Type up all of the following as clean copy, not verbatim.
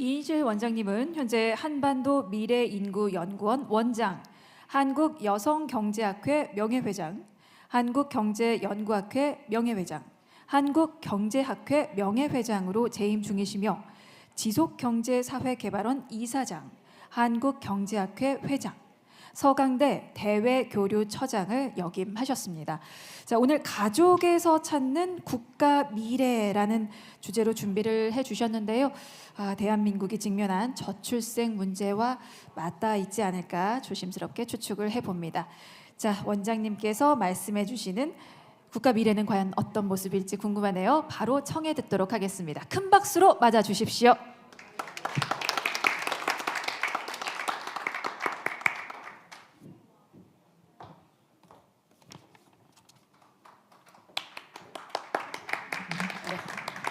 이인실 원장님은 현재 한반도 미래인구연구원 원장, 한국여성경제학회 명예회장, 한국경제연구학회 명예회장, 한국경제학회 명예회장으로 재임 중이시며 지속경제사회개발원 이사장, 한국경제학회 회장, 서강대 대외교류처장을 역임하셨습니다. 자, 오늘 가족에서 찾는 국가 미래라는 주제로 준비를 해주셨는데요. 대한민국이 직면한 저출생 문제와 맞닿아 있지 않을까 조심스럽게 추측을 해봅니다. 자, 원장님께서 말씀해 주시는 국가 미래는 과연 어떤 모습일지 궁금하네요. 바로 청해 듣도록 하겠습니다. 큰 박수로 맞아 주십시오.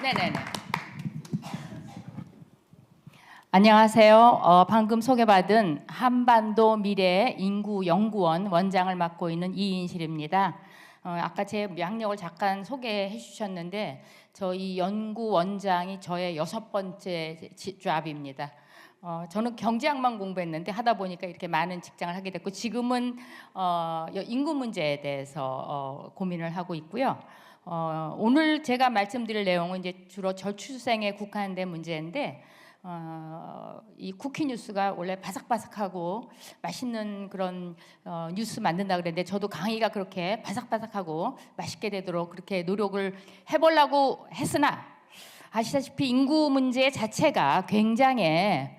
네네네. 안녕하세요. 방금 소개받은 한반도 미래 인구연구원 원장을 맡고 있는 이인실입니다. 아까 제 양력을 잠깐 소개해 주셨는데 저희 연구원장이 저의 6번째 잡입니다. 저는 경제학만 공부했는데 하다 보니까 이렇게 많은 직장을 하게 됐고 지금은 인구 문제에 대해서 고민을 하고 있고요. 오늘 제가 말씀드릴 내용은 이제 주로 저출생에 국한된 문제인데 이 쿠키 뉴스가 원래 바삭바삭하고 맛있는 그런 뉴스 만든다 그랬는데 저도 강의가 그렇게 바삭바삭하고 맛있게 되도록 그렇게 노력을 해보려고 했으나 아시다시피 인구 문제 자체가 굉장히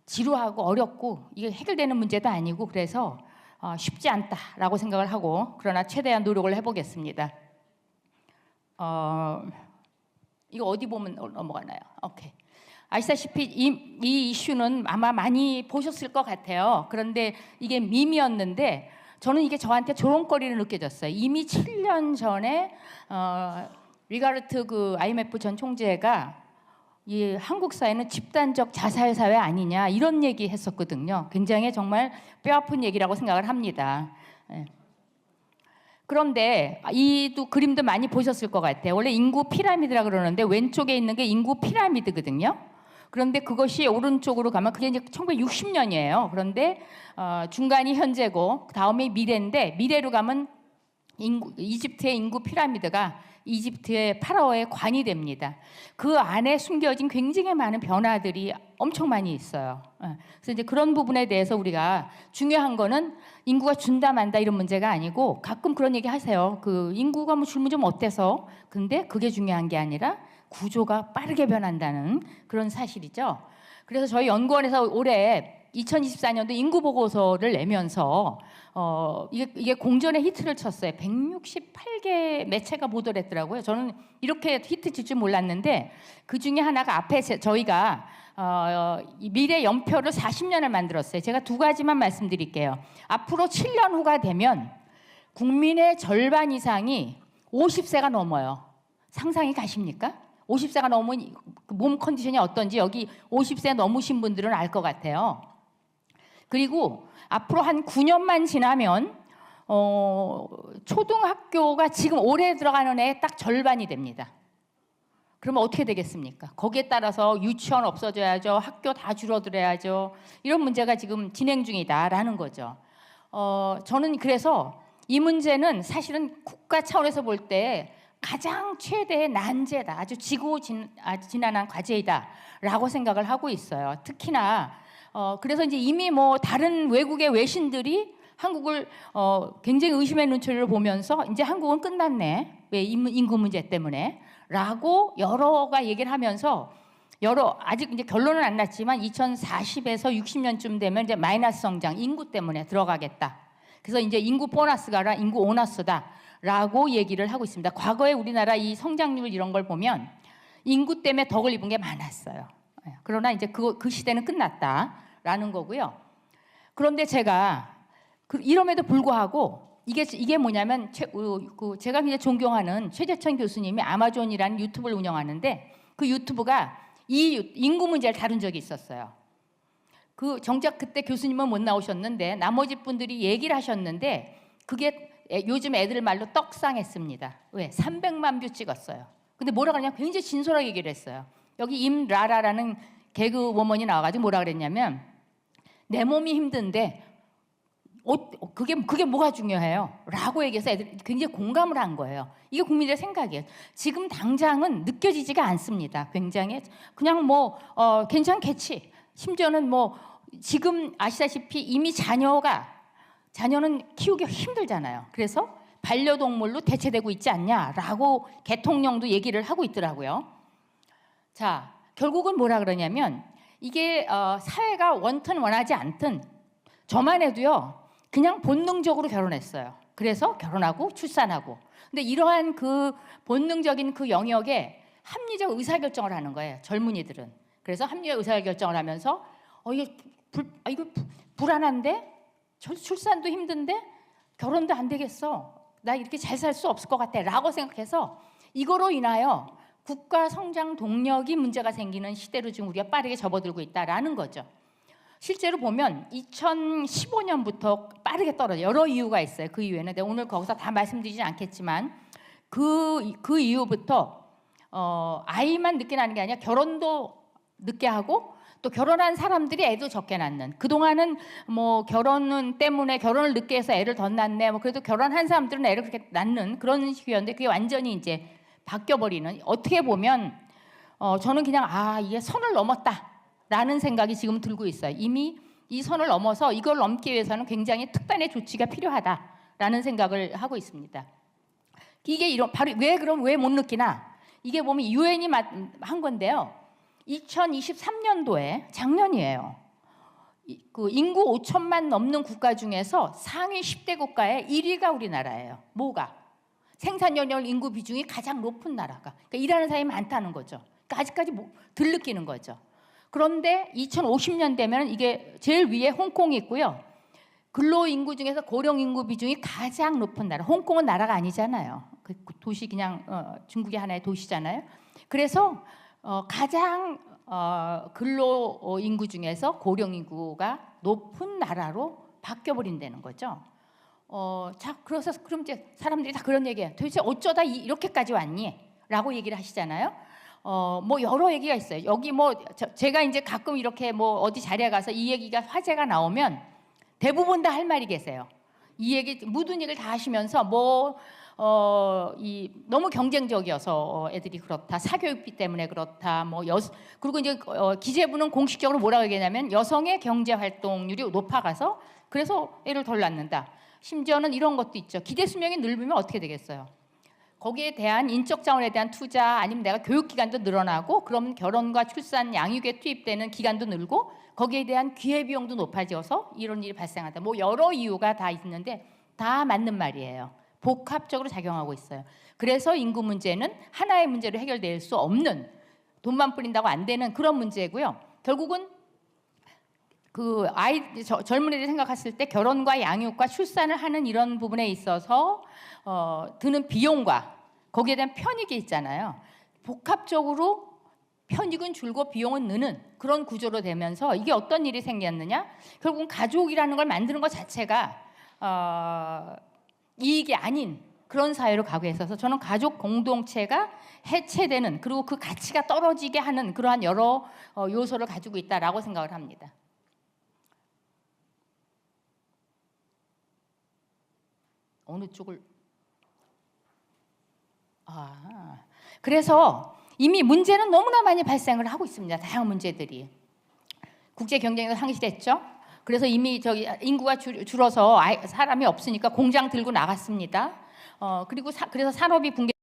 지루하고 어렵고 이게 해결되는 문제도 아니고 그래서 쉽지 않다라고 생각을 하고 그러나 최대한 노력을 해보겠습니다. 이거 어디 보면 넘어가나요? 오케이. 아시다시피 이 이슈는 아마 많이 보셨을 것 같아요. 그런데 이게 밈이었는데 저는 이게 저한테 조롱거리를 느껴졌어요. 이미 7년 전에 리가르트 그 IMF 전 총재가 이 한국 사회는 집단적 자살 사회 아니냐 이런 얘기 했었거든요. 굉장히 정말 뼈아픈 얘기라고 생각을 합니다. 그런데 이도 그림도 많이 보셨을 것 같아요. 원래 인구 피라미드라 그러는데 왼쪽에 있는 게 인구 피라미드거든요. 그런데 그것이 오른쪽으로 가면 그게 이제 1960년이에요. 그런데 중간이 현재고 다음이 미래인데 미래로 가면 이집트의 인구 피라미드가 이집트의 파라오의 관이 됩니다. 그 안에 숨겨진 굉장히 많은 변화들이 엄청 많이 있어요. 그래서 이제 그런 부분에 대해서 우리가 중요한 거는 인구가 준다 만다 이런 문제가 아니고 가끔 그런 얘기 하세요. 그 인구가 뭐 줄면 좀 어때서? 근데 그게 중요한 게 아니라 구조가 빠르게 변한다는 그런 사실이죠. 그래서 저희 연구원에서 올해 2024년도 인구 보고서를 내면서 이게 공전의 히트를 쳤어요. 168개 매체가 보도를 했더라고요. 저는 이렇게 히트 칠 줄 몰랐는데 그 중에 하나가 앞에 저희가 미래 연표를 40년을 만들었어요. 제가 두 가지만 말씀드릴게요. 앞으로 7년 후가 되면 국민의 절반 이상이 50세가 넘어요. 상상이 가십니까? 50세가 넘은 몸 컨디션이 어떤지 여기 50세 넘으신 분들은 알 것 같아요. 그리고 앞으로 한 9년만 지나면 초등학교가 지금 올해 들어가는 애 딱 절반이 됩니다. 그러면 어떻게 되겠습니까? 거기에 따라서 유치원 없어져야죠. 학교 다 줄어들어야죠. 이런 문제가 지금 진행 중이다라는 거죠. 저는 그래서 이 문제는 사실은 국가 차원에서 볼 때 가장 최대의 난제다. 아주 지난한 과제이다라고 생각을 하고 있어요. 특히나 그래서 이제 이미 뭐 다른 외국의 외신들이 한국을 굉장히 의심의 눈초리를 보면서 이제 한국은 끝났네. 왜 인구 문제 때문에? 라고 여러가 얘기를 하면서 아직 이제 결론은 안 났지만 2040에서 60년쯤 되면 이제 마이너스 성장, 인구 때문에 들어가겠다. 그래서 이제 인구 보너스가 아니라 인구 오너스다라고 얘기를 하고 있습니다. 과거에 우리나라 이 성장률 이런 걸 보면 인구 때문에 덕을 입은 게 많았어요. 그러나 이제 그 시대는 끝났다라는 거고요. 그런데 제가 이럼에도 불구하고 이게 뭐냐면 제가 굉장히 존경하는 최재천 교수님이 아마존이라는 유튜브를 운영하는데 그 유튜브가 이 인구 문제를 다룬 적이 있었어요. 정작 그때 교수님은 못 나오셨는데 나머지 분들이 얘기를 하셨는데 그게 요즘 애들 말로 떡상했습니다. 왜? 300만 뷰 찍었어요. 근데 뭐라 그러냐? 굉장히 진솔하게 얘기를 했어요. 여기 임라라라는 개그우먼이 나와가지고 뭐라 그랬냐면 내 몸이 힘든데 그게 뭐가 중요해요? 라고 얘기해서 애들이 굉장히 공감을 한 거예요. 이게 국민들의 생각이에요. 지금 당장은 느껴지지가 않습니다. 굉장히 그냥 뭐 괜찮겠지. 심지어는 뭐 지금 아시다시피 이미 자녀는 키우기 힘들잖아요. 그래서 반려동물로 대체되고 있지 않냐라고 대통령도 얘기를 하고 있더라고요. 자, 결국은 뭐라 그러냐면 이게 사회가 원튼 원하지 않든 저만 해도요. 그냥 본능적으로 결혼했어요. 그래서 결혼하고 출산하고. 근데 이러한 그 본능적인 그 영역에 합리적 의사결정을 하는 거예요. 젊은이들은. 그래서 합리적 의사결정을 하면서 이거 불안한데? 출산도 힘든데? 결혼도 안 되겠어. 나 이렇게 잘 살 수 없을 것 같아. 라고 생각해서 이거로 인하여 국가 성장 동력이 문제가 생기는 시대로 지금 우리가 빠르게 접어들고 있다라는 거죠. 실제로 보면 2015년부터 빠르게 떨어져요. 여러 이유가 있어요. 그 이유에는 내가 오늘 거기서 다 말씀드리진 않겠지만 그 이후부터 아이만 늦게 낳는 게 아니라 결혼도 늦게 하고 또 결혼한 사람들이 애도 적게 낳는. 그동안은 뭐 결혼은 때문에 결혼을 늦게 해서 애를 더 낳네. 뭐 그래도 결혼한 사람들은 애를 그렇게 낳는 그런 식이었는데 그게 완전히 이제 바뀌어버리는. 어떻게 보면 저는 그냥 이게 선을 넘었다라는 생각이 지금 들고 있어요. 이미 이 선을 넘어서 이걸 넘기 위해서는 굉장히 특단의 조치가 필요하다라는 생각을 하고 있습니다. 이게 바로 왜 못 느끼나? 이게 보면 유엔이 한 건데요. 2023년도에 작년이에요. 그 인구 5천만 넘는 국가 중에서 상위 10대 국가의 1위가 우리나라예요. 뭐가? 생산연령 인구 비중이 가장 높은 나라가. 그러니까 일하는 사람이 많다는 거죠. 그러니까 아직까지 덜 느끼는 거죠. 그런데 2050년 되면 이게 제일 위에 홍콩이 있고요. 근로인구 중에서 고령인구 비중이 가장 높은 나라. 홍콩은 나라가 아니잖아요. 그 도시 그냥 중국의 하나의 도시잖아요. 그래서 가장 근로인구 중에서 고령인구가 높은 나라로 바뀌어버린다는 거죠. 그래서 그럼 이제 사람들이 다 그런 얘기해요. 도대체 어쩌다 이렇게까지 왔니? 라고 얘기를 하시잖아요. 뭐 여러 얘기가 있어요. 여기 제가 이제 가끔 이렇게 뭐 어디 자리에 가서 이 얘기가 화제가 나오면 대부분 다 할 말이 계세요. 이 얘기 모든 얘기를 다 하시면서 너무 경쟁적이어서 애들이 그렇다. 사교육비 때문에 그렇다. 그리고 이제 기재부는 공식적으로 뭐라고 얘기하냐면 여성의 경제 활동률이 높아가서 그래서 애를 덜 낳는다. 심지어는 이런 것도 있죠. 기대 수명이 늘면 어떻게 되겠어요? 거기에 대한 인적 자원에 대한 투자 아니면 내가 교육 기간도 늘어나고 그럼 결혼과 출산 양육에 투입되는 기간도 늘고 거기에 대한 기회 비용도 높아져서 이런 일이 발생한다. 뭐 여러 이유가 다 있는데 다 맞는 말이에요. 복합적으로 작용하고 있어요. 그래서 인구 문제는 하나의 문제로 해결될 수 없는 돈만 뿌린다고 안 되는 그런 문제고요. 결국은 젊은이들이 생각했을 때 결혼과 양육과 출산을 하는 이런 부분에 있어서 드는 비용과 거기에 대한 편익이 있잖아요. 복합적으로 편익은 줄고 비용은 느는 그런 구조로 되면서 이게 어떤 일이 생겼느냐? 결국은 가족이라는 걸 만드는 것 자체가 이익이 아닌 그런 사회로 가고 있어서 저는 가족 공동체가 해체되는 그리고 그 가치가 떨어지게 하는 그러한 여러 요소를 가지고 있다라고 생각을 합니다. 어느 쪽을 그래서 이미 문제는 너무나 많이 발생을 하고 있습니다. 다양한 문제들이 국제 경쟁에서 상실했죠. 그래서 이미 인구가 줄어서 사람이 없으니까 공장 들고 나갔습니다. 그리고 그래서 산업이 붕괴.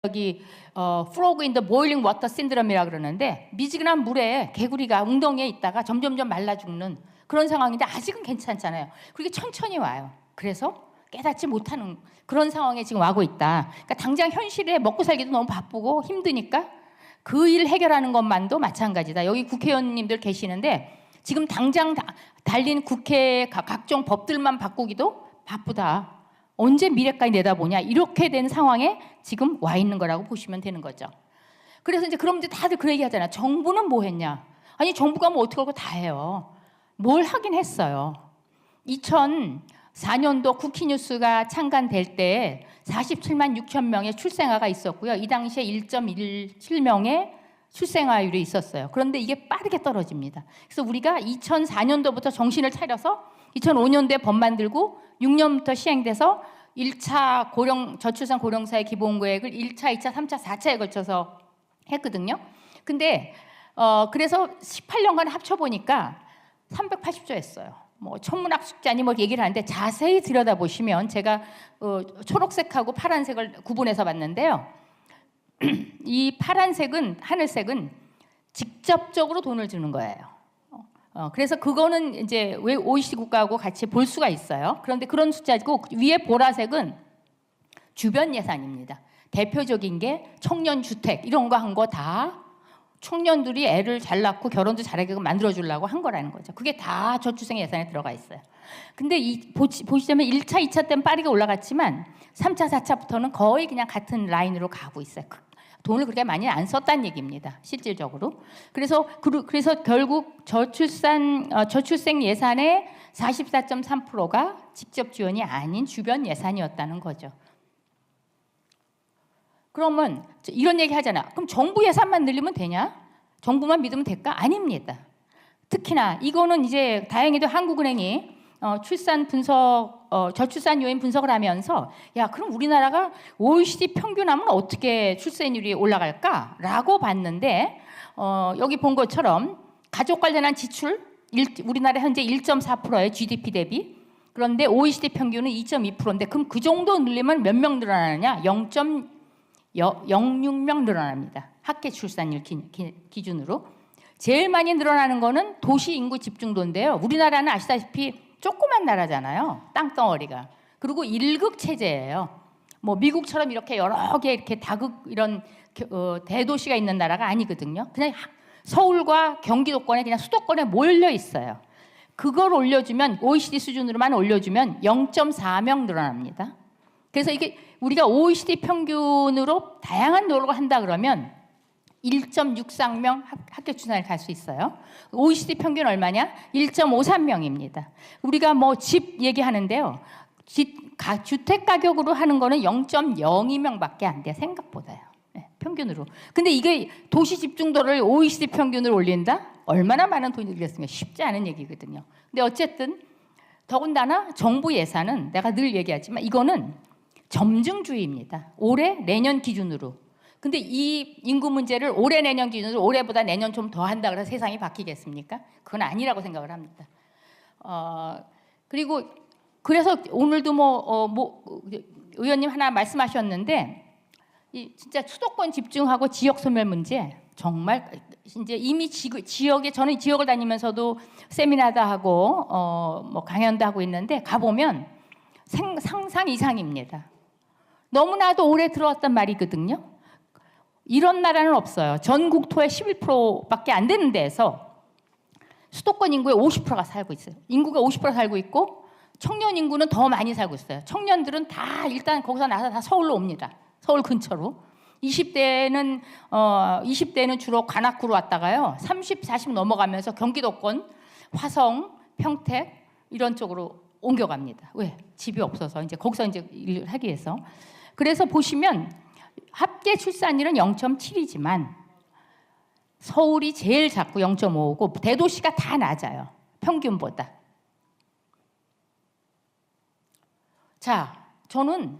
여기 frog in the boiling water syndrome이라 그러는데 미지근한 물에 개구리가 웅덩이에 있다가 점점점 말라 죽는 그런 상황인데 아직은 괜찮잖아요. 그렇게 천천히 와요. 그래서 깨닫지 못하는 그런 상황에 지금 와고 있다. 그러니까 당장 현실에 먹고 살기도 너무 바쁘고 힘드니까 그 일 해결하는 것만도 마찬가지다. 여기 국회의원님들 계시는데 지금 당장 달린 국회 각종 법들만 바꾸기도 바쁘다. 언제 미래까지 내다보냐 이렇게 된 상황에 지금 와 있는 거라고 보시면 되는 거죠. 그래서 이제 그럼 이제 다들 그 얘기하잖아요. 정부는 뭐 했냐? 아니 정부가 뭐 어떻게 하고 다 해요. 뭘 하긴 했어요. 2004년도 쿠키뉴스가 창간될 때 47만 6천 명의 출생아가 있었고요. 이 당시에 1.17명의 출생아율이 있었어요. 그런데 이게 빠르게 떨어집니다. 그래서 우리가 2004년도부터 정신을 차려서 2005년도에 법 만들고 6년부터 시행돼서 1차 저출산 고령사회 기본계획을 1차, 2차, 3차, 4차에 걸쳐서 했거든요. 근데 그래서 18년간 합쳐보니까 380조 했어요. 뭐 천문학습자니 뭐 얘기를 하는데 자세히 들여다보시면 제가 초록색하고 파란색을 구분해서 봤는데요. 이 파란색은 하늘색은 직접적으로 돈을 주는 거예요. 그래서 그거는 이제 왜 OECD 국가하고 같이 볼 수가 있어요. 그런데 그런 숫자고 위에 보라색은 주변 예산입니다. 대표적인 게 청년 주택 이런 거 한 거 다 청년들이 애를 잘 낳고 결혼도 잘하게끔 만들어 주려고 한 거라는 거죠. 그게 다 저출생 예산에 들어가 있어요. 근데 보시자면 1차, 2차 때는 빠르게 올라갔지만 3차, 4차부터는 거의 그냥 같은 라인으로 가고 있어요. 돈을 그렇게 많이 안 썼다는 얘기입니다. 실질적으로. 그래서 결국 저출생 예산의 44.3%가 직접 지원이 아닌 주변 예산이었다는 거죠. 그러면 이런 얘기 하잖아. 그럼 정부 예산만 늘리면 되냐? 정부만 믿으면 될까? 아닙니다. 특히나 이거는 이제 다행히도 한국은행이 저출산 요인 분석을 하면서 야 그럼 우리나라가 OECD 평균하면 어떻게 출산율이 올라갈까라고 봤는데 여기 본 것처럼 가족 관련한 지출 우리나라 현재 1.4%의 GDP 대비 그런데 OECD 평균은 2.2%인데 그럼 그 정도 늘리면 몇 명 늘어나느냐? 0.06명 늘어납니다. 합계 출산율 기준으로 제일 많이 늘어나는 거는 도시 인구 집중도인데요. 우리나라는 아시다시피 조그만 나라잖아요. 땅덩어리가. 그리고 1극 체제예요. 뭐 미국처럼 이렇게 여러 개 이렇게 다극 이런 대도시가 있는 나라가 아니거든요. 그냥 서울과 경기도권에 그냥 수도권에 몰려 있어요. 그걸 올려주면 OECD 수준으로만 올려주면 0.4명 늘어납니다. 그래서 이게 우리가 OECD 평균으로 다양한 노력을 한다 그러면 1.63명 학교 출산을 갈 수 있어요. OECD 평균 얼마냐? 1.53명입니다. 우리가 뭐 집 얘기하는데요. 주택 가격으로 하는 거는 0.02명밖에 안 돼요. 생각보다요. 네, 평균으로. 근데 이게 도시 집중도를 OECD 평균으로 올린다? 얼마나 많은 돈이 들겠습니까? 쉽지 않은 얘기거든요. 근데 어쨌든 더군다나 정부 예산은 내가 늘 얘기하지만 이거는 점증주의입니다. 올해 내년 기준으로. 근데 이 인구 문제를 올해 내년 기준으로 올해보다 내년 좀 더 한다 그래서 세상이 바뀌겠습니까? 그건 아니라고 생각을 합니다. 그래서 오늘도 의원님 하나 말씀하셨는데 진짜 수도권 집중하고 지역 소멸 문제 정말 이제 이미 지역에 저는 지역을 다니면서도 세미나도 하고 뭐 강연도 하고 있는데 가보면 상상 이상입니다. 너무나도 오래 들어왔단 말이거든요. 이런 나라는 없어요. 전 국토의 11%밖에 안 되는 데에서 수도권 인구의 50%가 살고 있어요. 인구가 50% 살고 있고 청년 인구는 더 많이 살고 있어요. 청년들은 다 일단 거기서 나서 다 서울로 옵니다. 서울 근처로. 20대는 주로 관악구로 왔다가요. 30, 40 넘어가면서 경기도권, 화성, 평택 이런 쪽으로 옮겨갑니다. 왜? 집이 없어서 이제 거기서 이제 일을 하기 위해서. 그래서 보시면 합계 출산율은 0.7이지만 서울이 제일 작고 0.5고 대도시가 다 낮아요. 평균보다. 자, 저는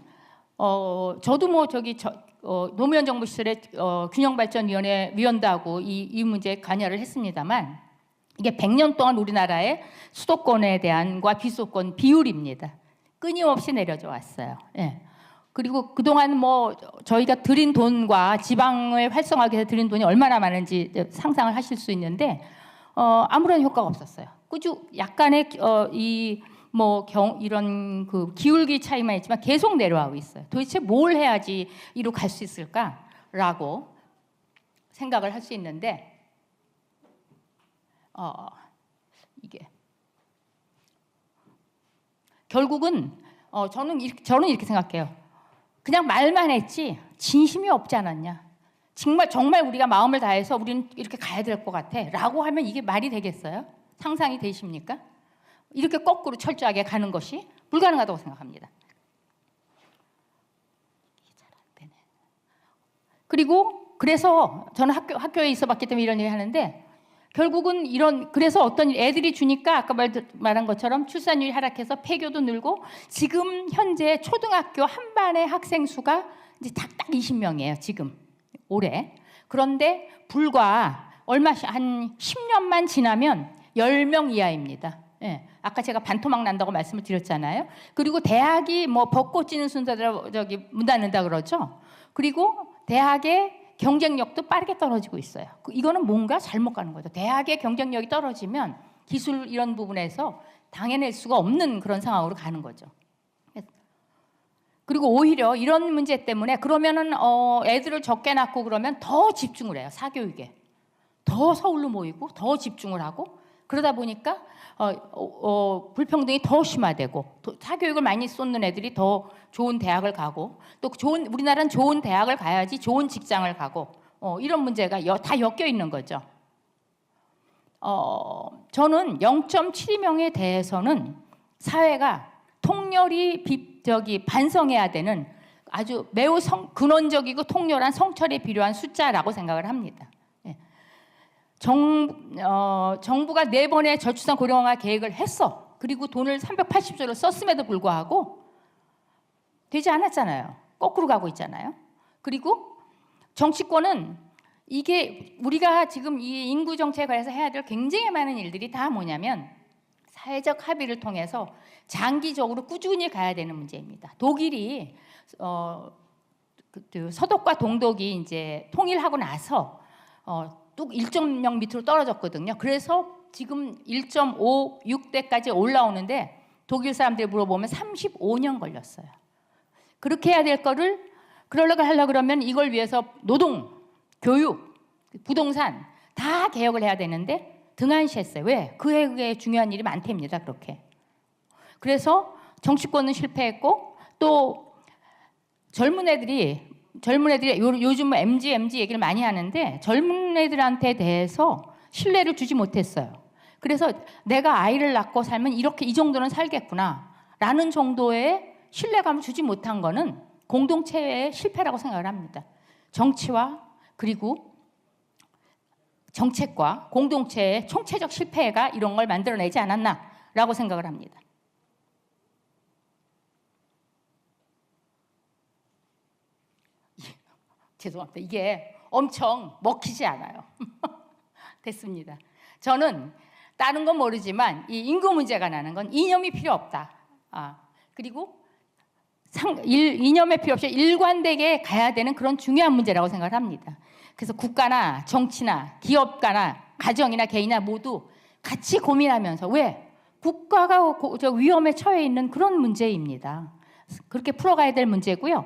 저도 노무현 정부 시절에 균형발전위원회 위원도 하고 이 문제에 관여를 했습니다만 이게 100년 동안 우리나라의 수도권에 대한과 비수도권 비율입니다. 끊임없이 내려져 왔어요. 예. 그리고 그동안 뭐 저희가 들인 돈과 지방을 활성화하기 위해서 들인 돈이 얼마나 많은지 상상을 하실 수 있는데 아무런 효과가 없었어요. 약간의 이런 그 기울기 차이만 있지만 계속 내려가고 있어요. 도대체 뭘 해야지 이로 갈 수 있을까라고 생각을 할 수 있는데 이게 결국은 저는 이렇게 생각해요. 그냥 말만 했지 진심이 없지 않았냐. 정말 우리가 마음을 다해서 우리는 이렇게 가야 될 것 같아라고 하면 이게 말이 되겠어요? 상상이 되십니까? 이렇게 거꾸로 철저하게 가는 것이 불가능하다고 생각합니다. 잘 안 되네. 그래서 저는 학교에 있어봤기 때문에 이런 얘기 하는데 결국은 그래서 어떤 애들이 주니까 아까 말한 것처럼 출산율이 하락해서 폐교도 늘고 지금 현재 초등학교 한 반의 학생 수가 이제 딱 20명이에요. 지금 올해. 그런데 불과 한 10년만 지나면 10명 이하입니다. 예. 아까 제가 반토막 난다고 말씀을 드렸잖아요. 그리고 대학이 뭐 벚꽃 지는 순서대로 문 닫는다 그러죠. 그리고 대학의 경쟁력도 빠르게 떨어지고 있어요. 이거는 뭔가 잘못 가는 거죠. 대학의 경쟁력이 떨어지면 기술 이런 부분에서 당해낼 수가 없는 그런 상황으로 가는 거죠. 그리고 오히려 이런 문제 때문에 그러면은 애들을 적게 낳고 그러면 더 집중을 해요. 사교육에. 더 서울로 모이고 더 집중을 하고 그러다 보니까 불평등이 더 심화되고 사교육을 많이 쏟는 애들이 더 좋은 대학을 가고 또 우리나라는 좋은 대학을 가야지 좋은 직장을 가고 이런 문제가 다 엮여 있는 거죠. 저는 0.72명에 대해서는 사회가 통렬히 반성해야 되는 아주 매우 근원적이고 통렬한 성찰이 필요한 숫자라고 생각을 합니다. 정부가 4번의 저출산 고령화 계획을 했어. 그리고 돈을 380조를 썼음에도 불구하고 되지 않았잖아요. 거꾸로 가고 있잖아요. 그리고 정치권은 이게 우리가 지금 이 인구 정책에 관해서 해야 될 굉장히 많은 일들이 다 뭐냐면 사회적 합의를 통해서 장기적으로 꾸준히 가야 되는 문제입니다. 독일이 서독과 동독이 이제 통일하고 나서 뚝 1.0 밑으로 떨어졌거든요. 그래서 지금 1.56대까지 올라오는데 독일 사람들이 물어보면 35년 걸렸어요. 그렇게 해야 될 거를 하려고 그러면 이걸 위해서 노동, 교육, 부동산 다 개혁을 해야 되는데 등한시했어요. 왜? 그게 중요한 일이 많답니다. 그렇게. 그래서 정치권은 실패했고 또 젊은 애들이 요즘 MG 얘기를 많이 하는데 젊은 애들한테 대해서 신뢰를 주지 못했어요. 그래서 내가 아이를 낳고 살면 이 정도는 살겠구나 라는 정도의 신뢰감을 주지 못한 거는 공동체의 실패라고 생각을 합니다. 정치와 그리고 정책과 공동체의 총체적 실패가 이런 걸 만들어내지 않았나라고 생각을 합니다. 죄송합니다. 이게 엄청 먹히지 않아요. 됐습니다. 저는 다른 건 모르지만 이 인구 문제가 나는 건 이념이 필요 없다. 그리고 이념이 필요 없이 일관되게 가야 되는 그런 중요한 문제라고 생각을 합니다. 그래서 국가나 정치나 기업가나 가정이나 개인이나 모두 같이 고민하면서 왜? 국가가 위험에 처해 있는 그런 문제입니다. 그렇게 풀어가야 될 문제고요.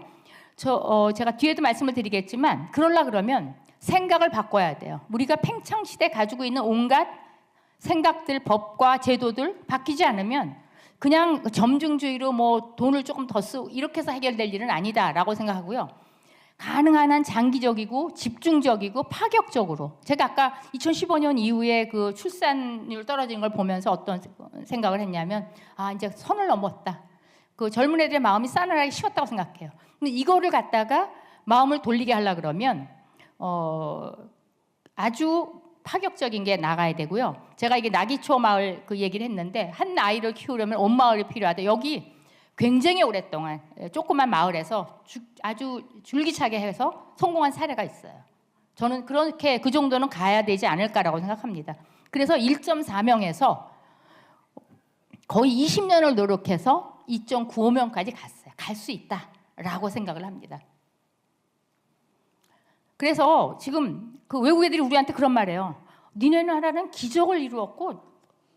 제가 뒤에도 말씀을 드리겠지만 그러면 생각을 바꿔야 돼요. 우리가 팽창시대 가지고 있는 온갖 생각들, 법과 제도들 바뀌지 않으면 그냥 점증주의로 뭐 돈을 조금 더 쓰고 이렇게 해서 해결될 일은 아니다라고 생각하고요. 가능한 한 장기적이고 집중적이고 파격적으로 제가 아까 2015년 이후에 그 출산율 떨어지는 걸 보면서 어떤 생각을 했냐면 이제 선을 넘었다. 그 젊은 애들의 마음이 싸늘하기 쉬웠다고 생각해요. 근데 이거를 갖다가 마음을 돌리게 하려 그러면 아주 파격적인 게 나가야 되고요. 제가 이게 나기초 마을 그 얘기를 했는데 한 아이를 키우려면 온 마을이 필요하다. 여기 굉장히 오랫동안 조그만 마을에서 아주 줄기차게 해서 성공한 사례가 있어요. 저는 그렇게 그 정도는 가야 되지 않을까라고 생각합니다. 그래서 1.4명에서 거의 20년을 노력해서 2.95명까지 갔어요. 갈 수 있다. 된다라고 생각을 합니다. 그래서 지금 그 외국 애들이 우리한테 그런 말이에요. 니네 나라는 기적을 이루었고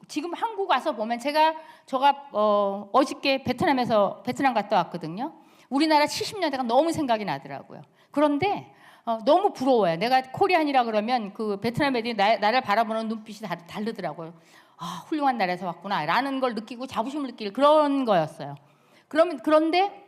지금 한국 와서 보면 제가 어저께 베트남 갔다 왔거든요. 우리나라 70년대가 너무 생각이 나더라고요. 그런데 너무 부러워요. 내가 코리안이라 그러면 그 베트남 애들이 나를 바라보는 눈빛이 다르더라고요. 아, 훌륭한 나라에서 왔구나라는 걸 느끼고 자부심을 느낄 그런 거였어요. 그런데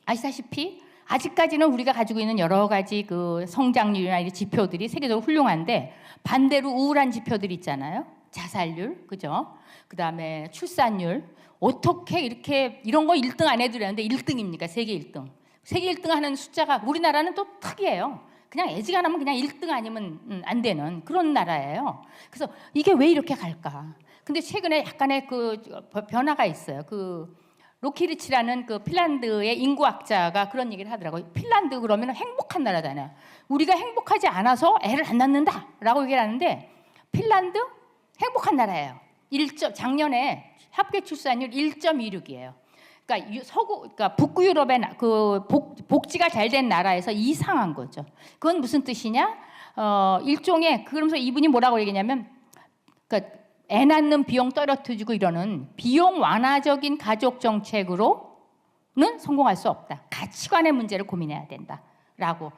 아시다시피 아직까지는 우리가 가지고 있는 여러 가지 그 성장률이나 이 지표들이 세계적으로 훌륭한데 반대로 우울한 지표들이 있잖아요. 자살률, 그죠? 그다음에 출산율. 어떻게 이런 거 1등 안 해도 되는데 1등입니까? 세계 1등. 세계 1등 하는 숫자가 우리나라는 또 특이해요. 그냥 애지간하면 그냥 1등 아니면 안 되는 그런 나라예요. 그래서 이게 왜 이렇게 갈까? 근데 최근에 약간의 그 변화가 있어요. 그 로키리치라는 그 핀란드의 인구학자가 그런 얘기를 하더라고요. 핀란드 그러면 행복한 나라잖아요. 우리가 행복하지 않아서 애를 안 낳는다라고 얘기를 하는데 핀란드 행복한 나라예요. 작년에 합계 출산율 1.26이에요. 그러니까 북구 유럽의 복지가 잘 된 나라에서 이상한 거죠. 그건 무슨 뜻이냐? 일종의 그러면서 이분이 뭐라고 얘기냐면, 그러니까 애 낳는 비용 떨어뜨리고 이러는 비용 완화적인 가족 정책으로는 성공할 수 없다. 가치관의 문제를 고민해야 된다라고.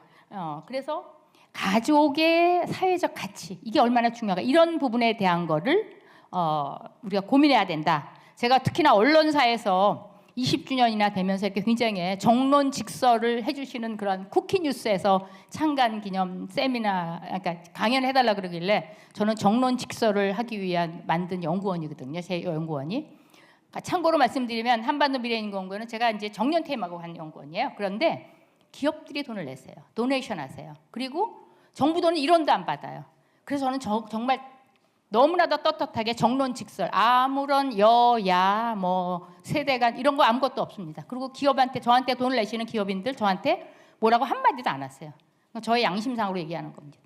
그래서 가족의 사회적 가치 이게 얼마나 중요한가 이런 부분에 대한 거를 우리가 고민해야 된다. 제가 특히나 언론사에서 20주년이나 되면서 이렇게 굉장히 정론직설을 해주시는 그런 쿠키뉴스에서 창간 기념 세미나, 그러니까 강연을 해달라 그러길래 저는 정론직설을 하기 위한 만든 연구원이거든요. 제 연구원이. 참고로 말씀드리면 한반도 미래인공연구원은 제가 이제 정년 퇴임하고 한 연구원이에요. 그런데 기업들이 돈을 내세요. 도네이션 하세요. 그리고 정부 돈은 1원도 안 받아요. 그래서 저는 정말 너무나도 떳떳하게 정론직설, 아무런 여야 뭐 세대 간 이런 거 아무것도 없습니다. 그리고 저한테 돈을 내시는 기업인들 저한테 뭐라고 한마디도 안 하세요. 저의 양심상으로 얘기하는 겁니다.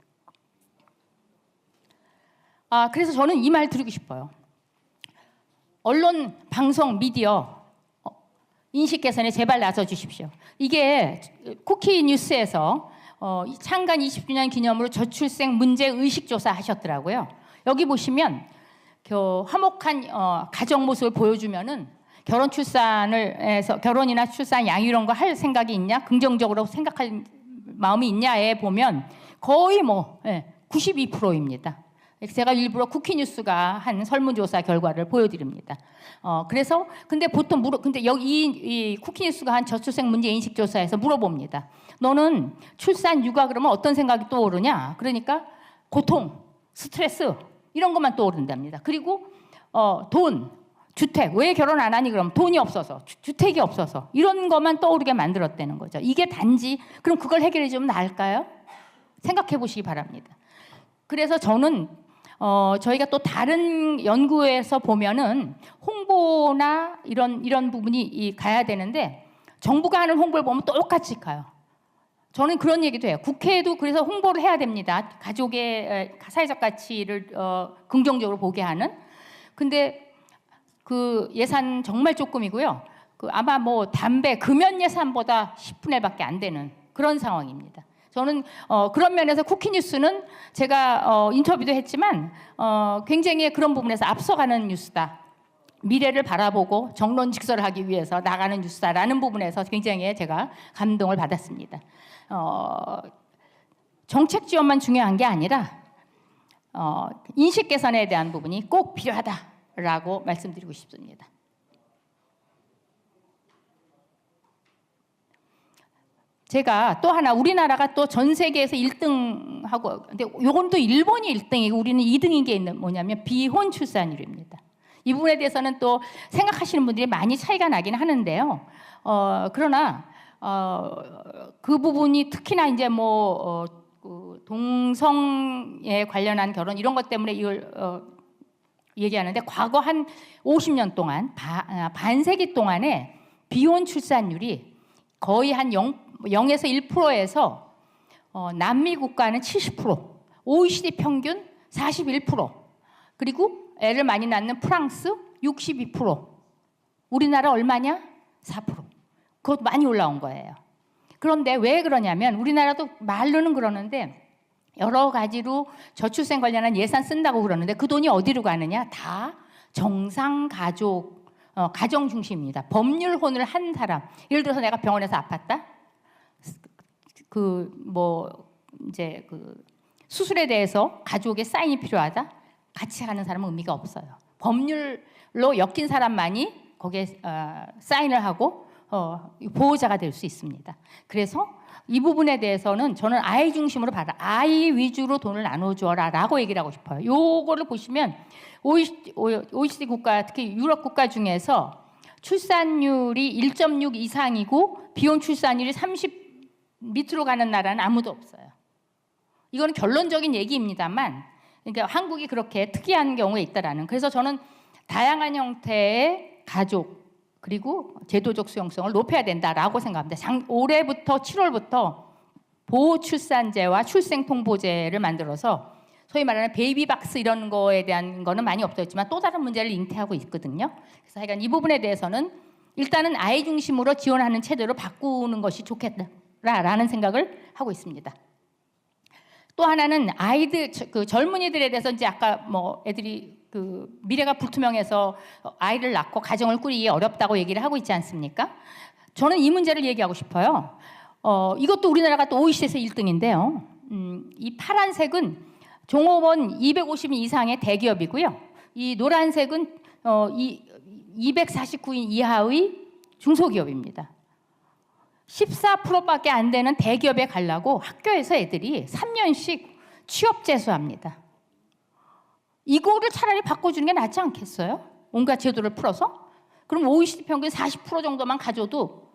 그래서 저는 이 말 드리고 싶어요. 언론, 방송, 미디어 인식 개선에 제발 나서 주십시오. 이게 쿠키 뉴스에서 창간 20주년 기념으로 저출생 문제 의식 조사 하셨더라고요. 여기 보시면 화목한 가정 모습을 보여주면은 결혼이나 출산 양육 이런 거 할 생각이 있냐, 긍정적으로 생각할 마음이 있냐에 보면 거의 92%입니다. 제가 일부러 쿠키뉴스가 한 설문조사 결과를 보여드립니다. 그래서 근데 보통 근데 여기 이 쿠키뉴스가 한 저출생 문제 인식 조사에서 물어봅니다. 너는 출산 육아 그러면 어떤 생각이 떠오르냐? 그러니까 고통, 스트레스 이런 것만 떠오른답니다. 그리고 돈, 주택. 왜 결혼 안 하니? 그럼 돈이 없어서, 주택이 없어서 이런 것만 떠오르게 만들었다는 거죠. 이게 단지 그럼 그걸 해결해 주면 나을까요? 생각해 보시기 바랍니다. 그래서 저는 저희가 또 다른 연구에서 보면은 홍보나 이런 부분이 가야 되는데 정부가 하는 홍보를 보면 똑같이 가요. 저는 그런 얘기도 해요. 국회에도 그래서 홍보를 해야 됩니다. 가족의 사회적 가치를 긍정적으로 보게 하는. 근데 그 예산 정말 조금이고요. 아마 뭐 담배, 금연 예산보다 10분의 1밖에 안 되는 그런 상황입니다. 저는 그런 면에서 쿠키뉴스는 제가 인터뷰도 했지만 굉장히 그런 부분에서 앞서가는 뉴스다. 미래를 바라보고 정론직설을 하기 위해서 나가는 뉴스다라는 부분에서 굉장히 제가 감동을 받았습니다. 정책 지원만 중요한 게 아니라 인식 개선에 대한 부분이 꼭 필요하다라고 말씀드리고 싶습니다. 제가 또 하나 우리나라가 또 전 세계에서 1등하고 근데 요건 또 일본이 1등이고 우리는 2등인 게 뭐냐면 비혼 출산율입니다. 이 부분에 대해서는 또 생각하시는 분들이 많이 차이가 나긴 하는데요. 그러나 그 부분이 특히나 이제 그 동성에 관련한 결혼 이런 것 때문에 이걸 얘기하는데 과거 한 50년 동안 반세기 동안에 비혼 출산율이 거의 한 0에서 1%에서 남미 국가는 70%, OECD 평균 41%, 그리고 애를 많이 낳는 프랑스 62%, 우리나라 얼마냐? 4%. 그것 많이 올라온 거예요. 그런데 왜 그러냐면 우리나라도 말로는 그러는데 여러 가지로 저출생 관련한 예산 쓴다고 그러는데 그 돈이 어디로 가느냐? 다 정상 가족, 가정 중심입니다. 법률혼을 한 사람, 예를 들어서 내가 병원에서 아팠다. 이제 수술에 대해서 가족의 사인이 필요하다. 같이 가는 사람은 의미가 없어요. 법률로 엮인 사람만이 거기에 사인을 하고 보호자가 될 수 있습니다. 그래서 이 부분에 대해서는 저는 아이 중심으로 봐라. 아이 위주로 돈을 나눠주어라라고 얘기를 하고 싶어요. 요거를 보시면 OECD 국가, 특히 유럽 국가 중에서 출산율이 1.6 이상이고 비혼 출산율이 30 밑으로 가는 나라는 아무도 없어요. 이거는 결론적인 얘기입니다만, 그러니까 한국이 그렇게 특이한 경우에 있다라는. 그래서 저는 다양한 형태의 가족 그리고 제도적 수용성을 높여야 된다라고 생각합니다. 올해부터 7월부터 보호출산제와 출생통보제를 만들어서 소위 말하는 베이비박스 이런 거에 대한 거는 많이 없어졌지만 또 다른 문제를 잉태하고 있거든요. 그래서 하여간 이 부분에 대해서는 일단은 아이 중심으로 지원하는 체제로 바꾸는 것이 좋겠다라는 생각을 하고 있습니다. 또 하나는 아이들, 젊은이들에 대해서 이제 아까 애들이 미래가 불투명해서 아이를 낳고 가정을 꾸리기 어렵다고 얘기를 하고 있지 않습니까? 저는 이 문제를 얘기하고 싶어요. 이것도 우리나라가 또 OECD에서 1등인데요. 이 파란색은 종업원 250인 이상의 대기업이고요. 이 노란색은 249인 이하의 중소기업입니다. 14%밖에 안 되는 대기업에 가려고 학교에서 애들이 3년씩 취업 재수합니다. 이거를 차라리 바꿔주는 게 낫지 않겠어요? 온갖 제도를 풀어서? 그럼 OECD 평균 40% 정도만 가져도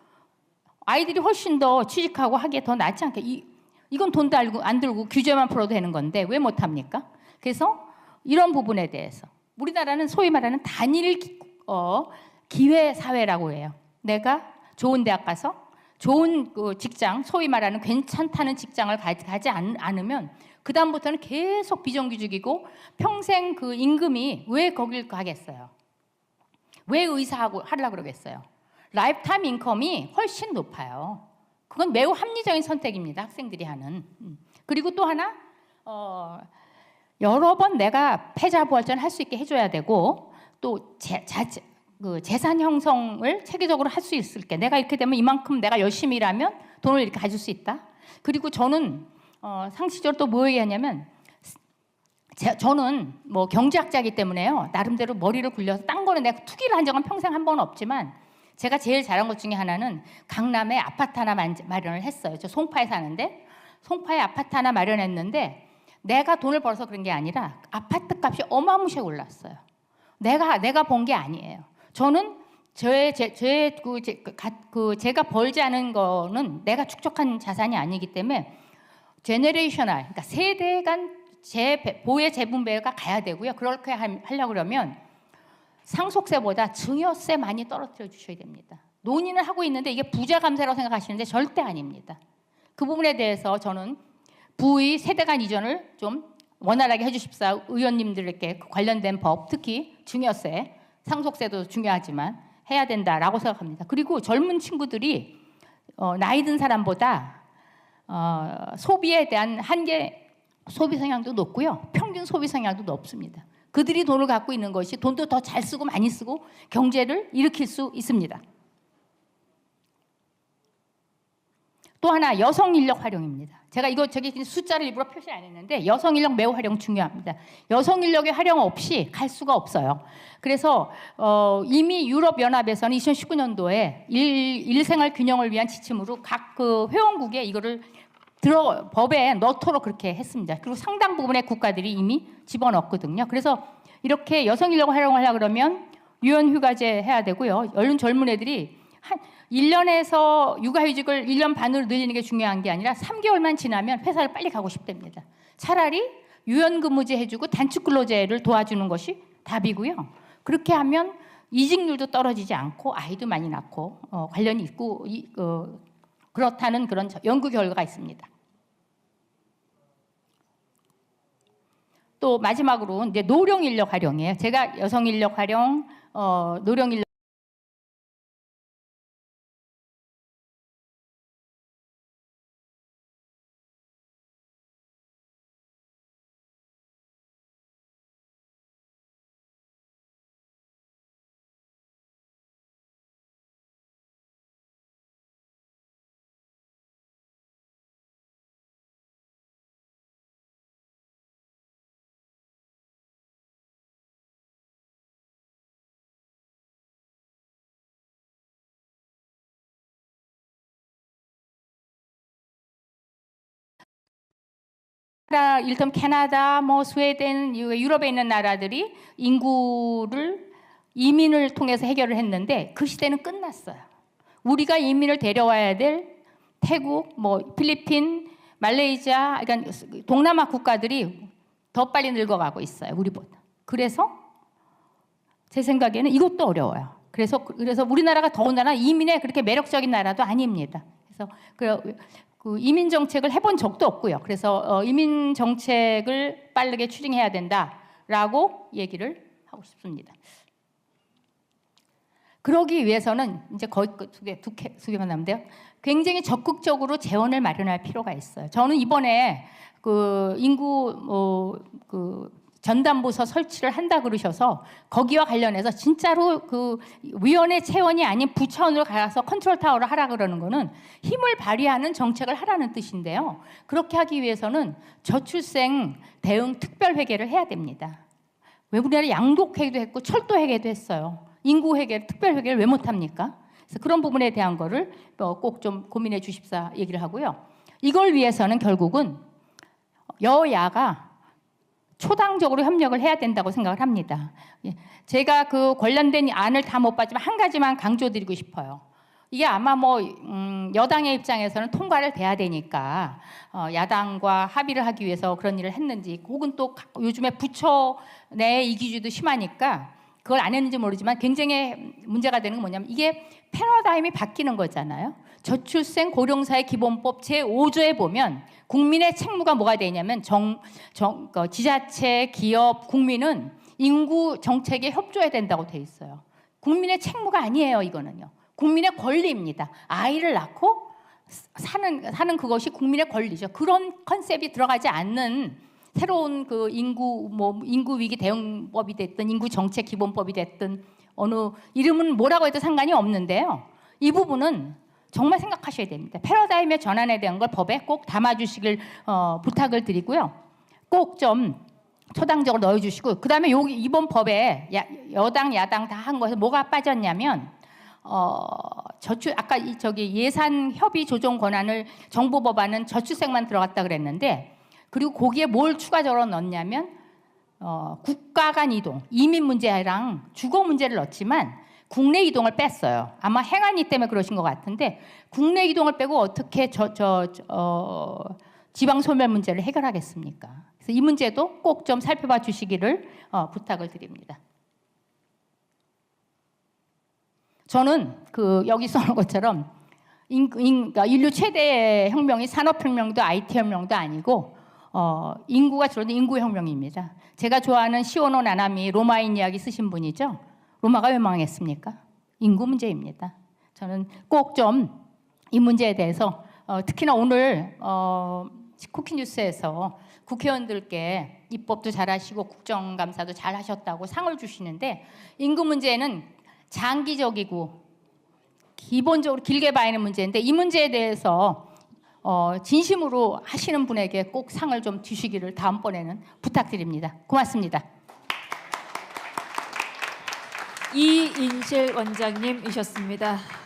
아이들이 훨씬 더 취직하고 하기에 더 낫지 않겠어요? 이건 돈도 안 들고 규제만 풀어도 되는 건데 왜 못합니까? 그래서 이런 부분에 대해서 우리나라는 소위 말하는 단일 기회 사회라고 해요. 내가 좋은 대학 가서 좋은 직장, 소위 말하는 괜찮다는 직장을 가지 않으면 그 다음부터는 계속 비정규직이고 평생 그 임금이 왜 거길 가겠어요? 왜 의사하고 하려고 그러겠어요? 라이프타임 인컴이 훨씬 높아요. 그건 매우 합리적인 선택입니다. 학생들이 하는. 그리고 또 하나 여러 번 내가 패자부활전 할 수 있게 해줘야 되고 또 재산 형성을 체계적으로 할 수 있을게. 내가 이렇게 되면 이만큼 내가 열심히 일하면 돈을 이렇게 가질 수 있다. 그리고 저는 상식적으로 또 뭐 얘기하냐면 저는 경제학자이기 때문에요. 나름대로 머리를 굴려서 딴 거는 내가 투기를 한 적은 평생 한 번은 없지만 제가 제일 잘한 것 중에 하나는 강남에 아파트 하나 마련을 했어요. 저 송파에 사는데 송파에 아파트 하나 마련했는데 내가 돈을 벌어서 그런 게 아니라 아파트 값이 어마무시하게 올랐어요. 내가 번 게 아니에요. 저는 제가 벌지 않은 거는 내가 축적한 자산이 아니기 때문에 제너레이셔널, 그러니까 세대 간 보의 재분배가 가야 되고요. 그렇게 하려고 그러면 상속세보다 증여세 많이 떨어뜨려 주셔야 됩니다. 논의는 하고 있는데 이게 부자 감세라고 생각하시는데 절대 아닙니다. 그 부분에 대해서 저는 부의 세대 간 이전을 좀 원활하게 해주십사 의원님들에게 관련된 법, 특히 증여세, 상속세도 중요하지만 해야 된다라고 생각합니다. 그리고 젊은 친구들이 나이 든 사람보다 소비에 대한 소비 성향도 높고요. 평균 소비 성향도 높습니다. 그들이 돈을 갖고 있는 것이 돈도 더 잘 쓰고 많이 쓰고 경제를 일으킬 수 있습니다. 또 하나 여성 인력 활용입니다. 제가 저기 숫자를 일부러 표시 안 했는데 여성 인력 매우 활용 중요합니다. 여성 인력의 활용 없이 갈 수가 없어요. 그래서 이미 유럽 연합에서는 2019년도에 일생활 균형을 위한 지침으로 각 회원국에 이거를 법에 넣도록 그렇게 했습니다. 그리고 상당 부분의 국가들이 이미 집어넣었거든요. 그래서 이렇게 여성 인력을 활용하려고 그러면 유연휴가제 해야 되고요. 얼른 젊은 애들이 1년에서 육아휴직을 1년 반으로 늘리는 게 중요한 게 아니라 3개월만 지나면 회사를 빨리 가고 싶답니다. 차라리 유연근무제 해주고 단축근로제를 도와주는 것이 답이고요. 그렇게 하면 이직률도 떨어지지 않고 아이도 많이 낳고 관련이 있고 그렇다는 그런 연구 결과가 있습니다. 또 마지막으로 이제 노령 인력 활용이에요. 제가 여성 인력 활용, 노령 인력 일단 캐나다, 뭐 스웨덴, 유럽에 있는 나라들이 인구를 이민을 통해서 해결을 했는데 그 시대는 끝났어요. 우리가 이민을 데려와야 될 태국, 뭐 필리핀, 말레이시아, 그러니까 동남아 국가들이 더 빨리 늙어가고 있어요, 우리보다. 그래서 제 생각에는 이것도 어려워요. 그래서 우리나라가 더군다나 이민에 그렇게 매력적인 나라도 아닙니다. 그래서 그 이민 정책을 해본 적도 없고요. 그래서 이민 정책을 빠르게 추진해야 된다라고 얘기를 하고 싶습니다. 그러기 위해서는 이제 거의 두 개만 남는데요. 굉장히 적극적으로 재원을 마련할 필요가 있어요. 저는 이번에 그 인구 전담부서 설치를 한다 그러셔서 거기와 관련해서 진짜로 그 위원회 차원이 아닌 부차원으로 가서 컨트롤 타워를 하라 그러는 거는 힘을 발휘하는 정책을 하라는 뜻인데요. 그렇게 하기 위해서는 저출생 대응 특별회계를 해야 됩니다. 왜 우리나라 양독회계도 했고 철도회계도 했어요. 인구회계, 특별회계를 왜 못합니까? 그래서 그런 부분에 대한 거를 꼭 좀 고민해 주십사 얘기를 하고요. 이걸 위해서는 결국은 여야가 초당적으로 협력을 해야 된다고 생각을 합니다. 제가 그 관련된 안을 다 못 봤지만 한 가지만 강조드리고 싶어요. 이게 아마 뭐 여당의 입장에서는 통과를 돼야 되니까 야당과 합의를 하기 위해서 그런 일을 했는지, 혹은 또 요즘에 부처 내 이기주의도 심하니까 그걸 안 했는지 모르지만 굉장히 문제가 되는 건 뭐냐면 이게 패러다임이 바뀌는 거잖아요. 저출생 고령사회 기본법 제5조에 보면 국민의 책무가 뭐가 되냐면 지자체, 기업, 국민은 인구 정책에 협조해야 된다고 돼 있어요. 국민의 책무가 아니에요, 이거는요. 국민의 권리입니다. 아이를 낳고 사는 그것이 국민의 권리죠. 그런 컨셉이 들어가지 않는 새로운 그 인구 위기 대응법이 됐든 인구 정책 기본법이 됐든 어느 이름은 뭐라고 해도 상관이 없는데요. 이 부분은 정말 생각하셔야 됩니다. 패러다임의 전환에 대한 걸 법에 꼭 담아주시길 부탁을 드리고요. 꼭 좀 초당적으로 넣어주시고, 그 다음에 이번 법에 여당 야당 다 한 것에 뭐가 빠졌냐면 아까 예산 협의 조정 권한을 정부 법안은 저출생만 들어갔다 그랬는데, 그리고 거기에 뭘 추가적으로 넣냐면 국가 간 이동, 이민 문제랑 주거 문제를 넣었지만 국내 이동을 뺐어요. 아마 행안위 때문에 그러신 것 같은데 국내 이동을 빼고 어떻게 지방 소멸 문제를 해결하겠습니까? 그래서 이 문제도 꼭 좀 살펴봐 주시기를 부탁을 드립니다. 저는 여기 써놓은 것처럼 그러니까 인류 최대의 혁명이 산업혁명도 IT혁명도 아니고 인구가 줄어든 인구혁명입니다. 제가 좋아하는 시오노 나나미 로마인 이야기 쓰신 분이죠. 로마가 왜 망했습니까? 인구 문제입니다. 저는 꼭 좀 이 문제에 대해서 특히나 오늘 쿠키뉴스에서 국회의원들께 입법도 잘하시고 국정감사도 잘하셨다고 상을 주시는데, 인구 문제는 장기적이고 기본적으로 길게 봐야 하는 문제인데 이 문제에 대해서 진심으로 하시는 분에게 꼭 상을 좀 주시기를 다음번에는 부탁드립니다. 고맙습니다. 이인실 원장님이셨습니다.